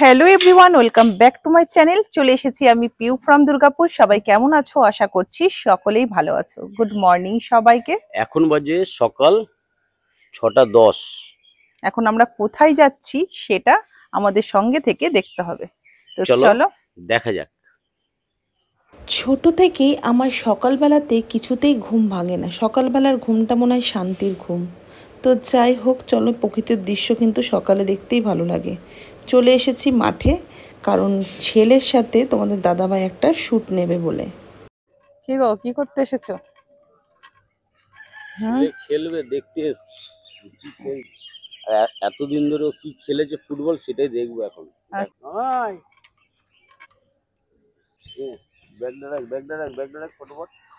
Hello everyone, welcome back to my channel. চলে এসেছি আমি পিউ ফ্রম দুর্গাপুর। সবাই কেমন আছো? আশা করছি সকলেই ভালো আছো। গুড মর্নিং সবাইকে। এখন বাজে সকাল 6:10। এখন আমরা কোথায় যাচ্ছি সেটা আমাদের সঙ্গে থেকে দেখতে হবে। তো চলো দেখা যাক। ছোট থেকেই আমার সকালবেলাতে কিছুতেই ঘুম ভাঙে না। সকালবেলার ঘুমটা মনে হয় শান্তির ঘুম। তো যাই হোক, চলো, প্রকৃতির দৃশ্য কিন্তু সকালে দেখতেই ভালো লাগে। চলে এসেছি মাঠে, কারণ ছেলের সাথে তোমাদের দাদাভাই একটা শ্যুট নেবে বলে। কি গো, কি করতে এসেছো? খেলবে দেখতে এতদিন ধরে কি খেলেছে ফুটবল সেটাই দেখবো এখন।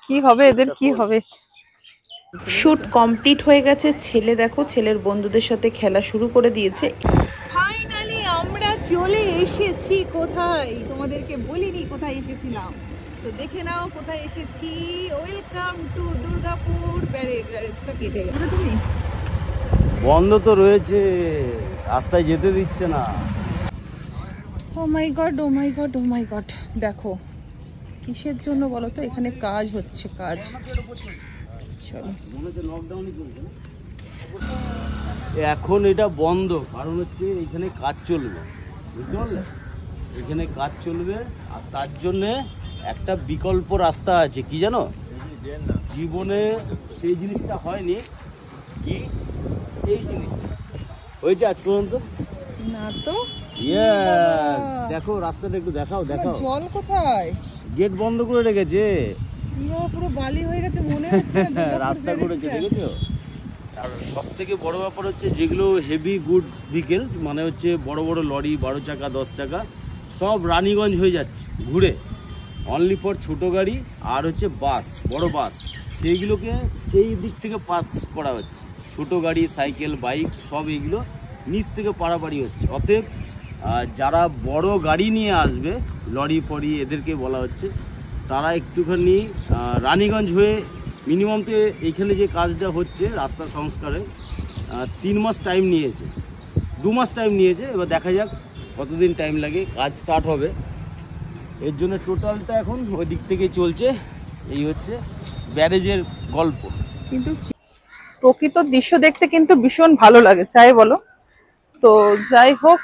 কি হবে এদের, কি হবে? শ্যুট কমপ্লিট হয়ে গেছে। ছেলে দেখো, ছেলের বন্ধুদের সাথে খেলা শুরু করে দিয়েছে। ফাইনালি আমরা চলে এসেছি। কোথায় তোমাদেরকে বলিনি কোথায় এসেছিলাম, তো দেখে নাও কোথায় এসেছি। Welcome to Durgapur barrage. ব্যারেজটা কেটে গেছে, তুমি বন্ধ তো রয়েছে, রাস্তায় যেতে দিচ্ছে না। ও মাই গড, ও মাই গড, ও মাই গড। দেখো কিসের জন্য বলো তো, এখানে কাজ হচ্ছে, কাজ। চলো, এখন এটা বন্ধ, কারণ হচ্ছে এখানে কাজ চলবে, বুঝতে পারলে? এখানে কাজ চলবে, আর তার জন্য একটা বিকল্প রাস্তা আছে। কি জানো, জীবনে সেই জিনিসটা হয়নি। কি এই জিনিসটা হয়েছে আজ পর্যন্ত না তো। ইয়েস, দেখো রাস্তাটা একটু দেখাও। জল কোথায়? গেট বন্ধ করে রেখেছে, পুরো বালি হয়ে গেছে, মনে হচ্ছে রাস্তা করেছে, দেখেছো? আর সব থেকে বড় ব্যাপার হচ্ছে, যেগুলো হেভি গুডস ভেহিকেলস, মানে হচ্ছে বড় বড় লরি, 12 চাকা 10 চাকা, সব রানীগঞ্জ হয়ে যাচ্ছে ঘুরে। অনলি ফর ছোটো গাড়ি আর হচ্ছে বাস, বড় বাস, সেইগুলোকে এই দিক থেকে পাস করা হচ্ছে। ছোটো গাড়ি, সাইকেল, বাইক সব এইগুলো নিচ থেকে পারাপাড়ি হচ্ছে। অতএব যারা বড় গাড়ি নিয়ে আসবে, লরি ফরি এদেরকে বলা হচ্ছে, তারা একটুখানি রানীগঞ্জ হয়ে, মিনিমাম তো এইখানে যে কাজটা হচ্ছে রাস্তা সংস্কারে 3 মাস টাইম নিয়েছে, 2 মাস টাইম নিয়েছে। এবার দেখা যাক কতদিন টাইম লাগে, কাজ স্টার্ট হবে। এর জন্য টোটালটা এখন ওই দিক থেকে চলছে। এই হচ্ছে ব্যারেজের গল্প। কিন্তু প্রকৃত দৃশ্য দেখতে কিন্তু ভীষণ ভালো লাগে, চাই বলো। তো যাই হোক,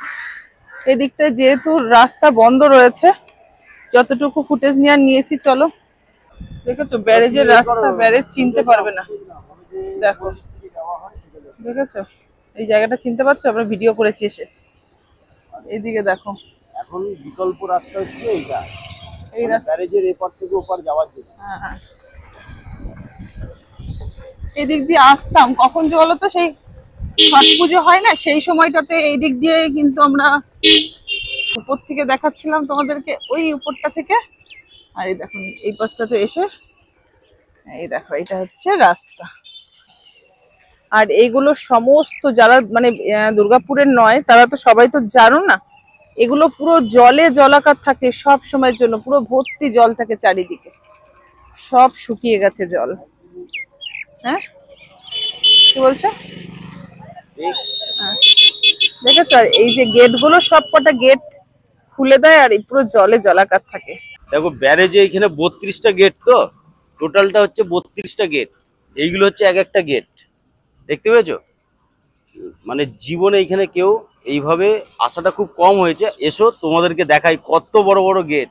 এদিকটা যেহেতু রাস্তা বন্ধ রয়েছে, যতটুকু ফুটেজ নিয়েছি। চলো, দেখেছো ব্যারেজের রাস্তা, ব্যারেজ চিনতে পারবে না। দেখো, দেখেছো এই জায়গাটা চিনতে পারছো? আমরা ভিডিও করেছি এসে। এইদিকে দেখো, এখন বিকল্প রাস্তা হচ্ছে এইটা, এই রাস্তা ব্যারেজের এপার থেকে ওপার যাওয়ার জন্য। হ্যাঁ, এদিক দিয়ে আসতাম কখন যে বলো তো, সেই ছট পুজো হয় না, সেই সময়টাতে এই দিক দিয়ে কিন্তু আমরা উপর থেকে দেখাচ্ছিলাম তোমাদেরকে, ওই উপরটা থেকে। আর এই দেখুন এই পাশটাতে এসে, এই দেখো এটা হচ্ছে রাস্তা। আর এইগুলো সমস্ত যারা মানে দুর্গাপুরের নয়, তারা তো সবাই তো জানো না, এগুলো পুরো জলে জলাকার থাকে সব সময়ের জন্য, পুরো ভর্তি জল থাকে চারিদিকে, সব শুকিয়ে গেছে জল। হ্যাঁ, কি বলছো? দেখেছো, আর এই যে গেট গুলো, সব কটা গেট খুলে দেয়, আর পুরো জলে জলাকার থাকে। দেখো ব্যারেজে এখানে 32টা গেট, তো টোটালটা হচ্ছে 32টা গেট। এইগুলো হচ্ছে এক একটা গেট, দেখতে পেয়েছো? মানে জীবনে এখানে কেউ এইভাবে আসাটা খুব কম হয়েছে। এসো তোমাদেরকে দেখাই কত বড় বড় গেট।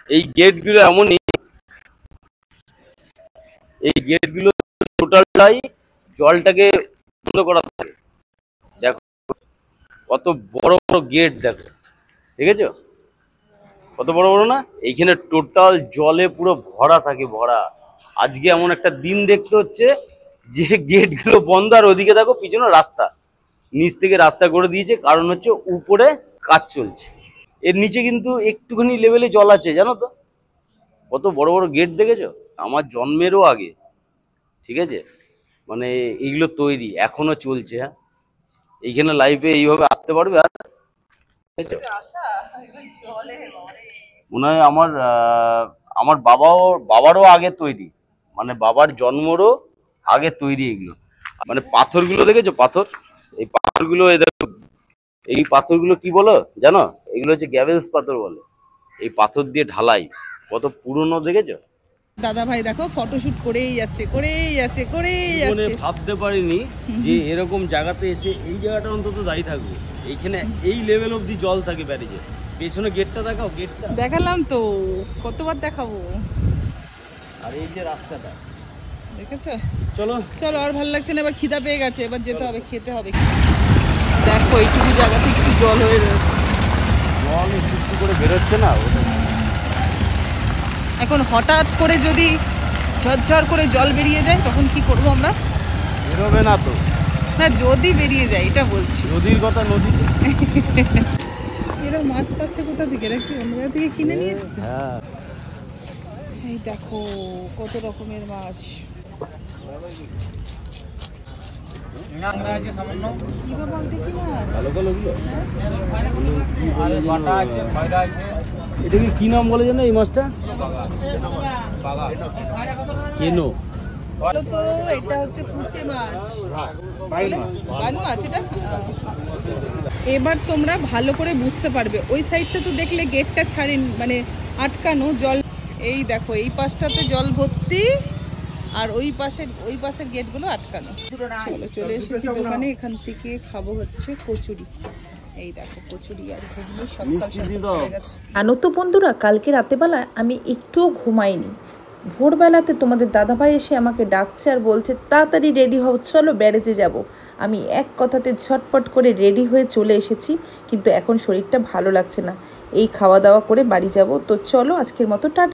এই গেটগুলো এমনই, এই গেটগুলো টোটালটাই জলটাকে বন্ধ করা থাকে। দেখো কত বড় বড় গেট, দেখো, দেখেছো কত বড় বড় না? এইখানে টোটাল জলে পুরো ভরা থাকে, ভরা। আজকে এমন একটা দিন দেখতে হচ্ছে যে গেটগুলো বন্ধ, আর ওদিকে দেখো পিছনে রাস্তা, নিচ থেকে রাস্তা করে দিয়েছে, কারণ হচ্ছে উপরে কাজ চলছে। এর নিচে কিন্তু একটুখানি লেভেলে জল আছে, জানো তো? কত বড় বড় গেট দেখেছো? আমার জন্মেরও আগে, ঠিক আছে? মানে এইগুলো তৈরি এখনো চলছে। হ্যাঁ, এইখানে লাইফে এইভাবে আসতে পারবে? আর মনে হয় আমার বাবারও আগে তৈরি, মানে বাবার জন্মরও আগে তৈরি এগুলো। মানে পাথরগুলো দেখেছো? পাথর, এই পাথরগুলো এই পাথরগুলো কি বলো জানো? এগুলো হচ্ছে গ্যাভেলস পাথর বলে। এই পাথর দিয়ে ঢালাই, কত পুরনো দেখেছো? দাদা ভাই দেখো ফটোশুট করেই যাচ্ছে জীবনে ভাবতে পারিনি যে এরকম জায়গাতে এসে এই জায়গাটা অন্তত দাঁড়িয়ে থাকবো। এইখানে এই লেভেল অব্দি জল থাকে ব্যারেজে। পেছনে গেটটা দেখাও, গেটটা দেখালাম তো, কতবার দেখাবো। আর এই যে রাস্তাটা দেখেছো? চলো চলো, আর ভালো লাগছে না, এবার খিদা পেয়ে গেছে, এবার যেতে হবে, খেতে হবে। দেখো এইটুকু জায়গাতে একটু জল হয়ে রয়েছে, জল একটু করে বেরোচ্ছে না। এখন হঠাৎ করে যদি ঝরঝর করে জল বেরিয়ে যায় তখন কি করবো আমরা? বেরোবে না তো, না যদি বেরিয়ে যায় এটা বলছি। নদীর কথা, নদীতে এরা মাছ পাচ্ছে কোথা থেকে? এরা কি অন্য জায়গা থেকে কিনে নিয়ে এসছে? হ্যাঁ, এই দেখো কত রকমের মাছ। কি বাবা, ওটা কি মাছ? ভালো ভালো গুলো এটা কি নাম বলে জানো এই মাছটা? কেনো? বলো তো, এটা হচ্ছে কুচে মাছ, বান মাছ এটা। এবার তোমরা ভালো করে বুঝতে পারবে। ওই সাইডটা তো দেখলে গেটটা ছাড়েন, মানে আটকানো জল। এই দেখো এই পাশটাতে জল ভর্তি, আর ওই পাশের গেটগুলো আটকানো। চলো চলে এসেছি দোকানে, এখান থেকে খাবো হচ্ছে কচুরি। এই দেখো কচুরি আর ঘুগনি সকাল হয়ে গেছে। জানো তো বন্ধুরা, কালকে রাতেবেলা আমি একটুও ঘুমাইনি। ভোরবেলাতে তোমাদের দাদাভাই এসে আমাকে ডাকছে আর বলছে তাড়াতাড়ি রেডি হও, চলো ব্যারেজে যাব। আমি এক কথাতে ঝটপট করে রেডি হয়ে চলে এসেছি, কিন্তু এখন শরীরটা ভালো লাগছে না। এই খাওয়া দাওয়া করে বাড়ি যাব। তো চলো আজকের মতো টাটা।